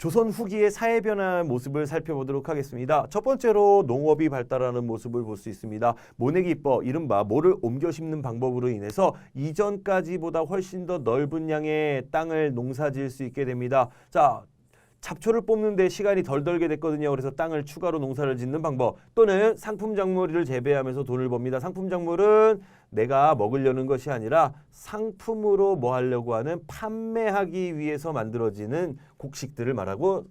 조선 후기의 사회 변화 모습을 살펴보도록 하겠습니다. 첫 번째로 농업이 발달하는 모습을 볼 수 있습니다. 모내기법, 이른바 모를 옮겨 심는 방법으로 인해서 이전까지보다 훨씬 더 넓은 양의 땅을 농사지을 수 있게 됩니다. 자, 잡초를 뽑는데 시간이 덜 들게 됐거든요. 그래서 땅을 추가로 농사를 짓는 방법, 또는 상품 작물을 재배하면서 돈을 법니다. 상품 작물은 내가 먹으려는 것이 아니라 상품으로 뭐 하려고 하는 판매하기 위해서 만들어지는 곡식들을 말하고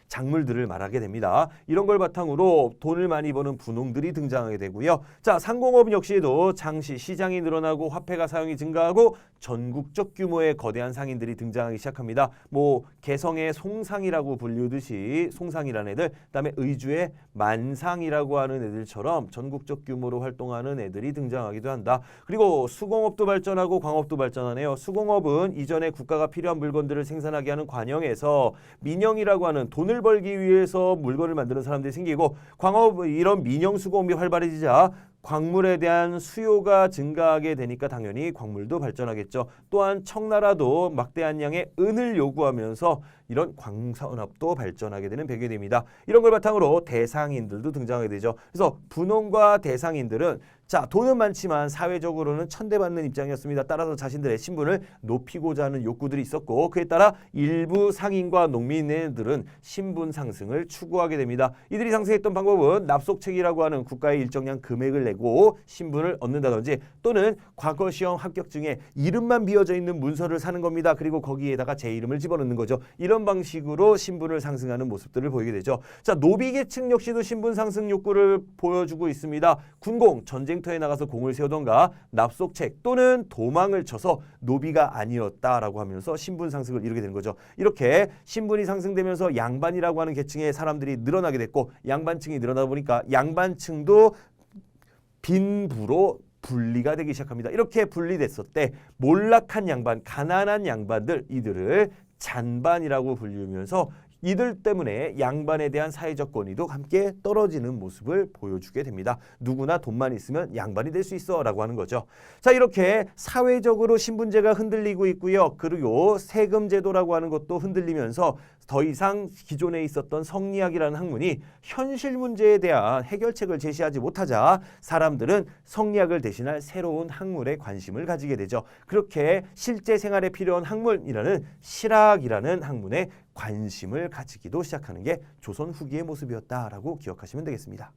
작물들을 말하게 됩니다. 이런 걸 바탕으로 돈을 많이 버는 분홍들이 등장하게 되고요. 자, 상공업 역시도 장시 시장이 늘어나고 화폐가 사용이 증가하고 전국적 규모의 거대한 상인들이 등장하기 시작합니다. 뭐 개성의 송상이라고 불리듯이 송상이라는 애들, 그다음에 의주의 만상이라고 하는 애들처럼 전국적 규모로 활동하는 애들이 등장하기도 한다. 그리고 수공업도 발전하고 광업도 발전하네요. 수공업은 이전에 국가가 필요한 물건들을 생산하게 하는 관영에서 민영이라고 하는 돈을 벌기 위해서 물건을 만드는 사람들이 생기고, 광업, 이런 민영 수공업이 활발해지자 광물에 대한 수요가 증가하게 되니까 당연히 광물도 발전하겠죠. 또한 청나라도 막대한 양의 은을 요구하면서 이런 광산업도 발전하게 되는 배경이 됩니다. 이런 걸 바탕으로 대상인들도 등장하게 되죠. 그래서 분홍과 대상인들은 자, 돈은 많지만 사회적으로는 천대받는 입장이었습니다. 따라서 자신들의 신분을 높이고자 하는 욕구들이 있었고, 그에 따라 일부 상인과 농민들은 신분 상승을 추구하게 됩니다. 이들이 상승했던 방법은 납속책이라고 하는 국가의 일정량 금액을 내고 신분을 얻는다든지, 또는 과거 시험 합격증에 이름만 비어져 있는 문서를 사는 겁니다. 그리고 거기에다가 제 이름을 집어넣는 거죠. 이런 방식으로 신분을 상승하는 모습들을 보이게 되죠. 자, 노비계층 역시도 신분 상승 욕구를 보여주고 있습니다. 군공, 전쟁터에 나가서 공을 세우던가 납속책 또는 도망을 쳐서 노비가 아니었다라고 하면서 신분 상승을 이루게 되는 거죠. 이렇게 신분이 상승되면서 양반이라고 하는 계층의 사람들이 늘어나게 됐고, 양반층이 늘어나다 보니까 양반층도 빈부로 분리가 되기 시작합니다. 이렇게 분리됐을 때 몰락한 양반, 가난한 양반들, 이들을 잔반이라고 불리면서 이들 때문에 양반에 대한 사회적 권위도 함께 떨어지는 모습을 보여주게 됩니다. 누구나 돈만 있으면 양반이 될 수 있어 라고 하는 거죠. 자, 이렇게 사회적으로 신분제가 흔들리고 있고요. 그리고 세금제도라고 하는 것도 흔들리면서 더 이상 기존에 있었던 성리학이라는 학문이 현실 문제에 대한 해결책을 제시하지 못하자 사람들은 성리학을 대신할 새로운 학문에 관심을 가지게 되죠. 그렇게 실제 생활에 필요한 학문이라는 실학이라는 학문에 관심을 가지기도 시작하는 게 조선 후기의 모습이었다라고 기억하시면 되겠습니다.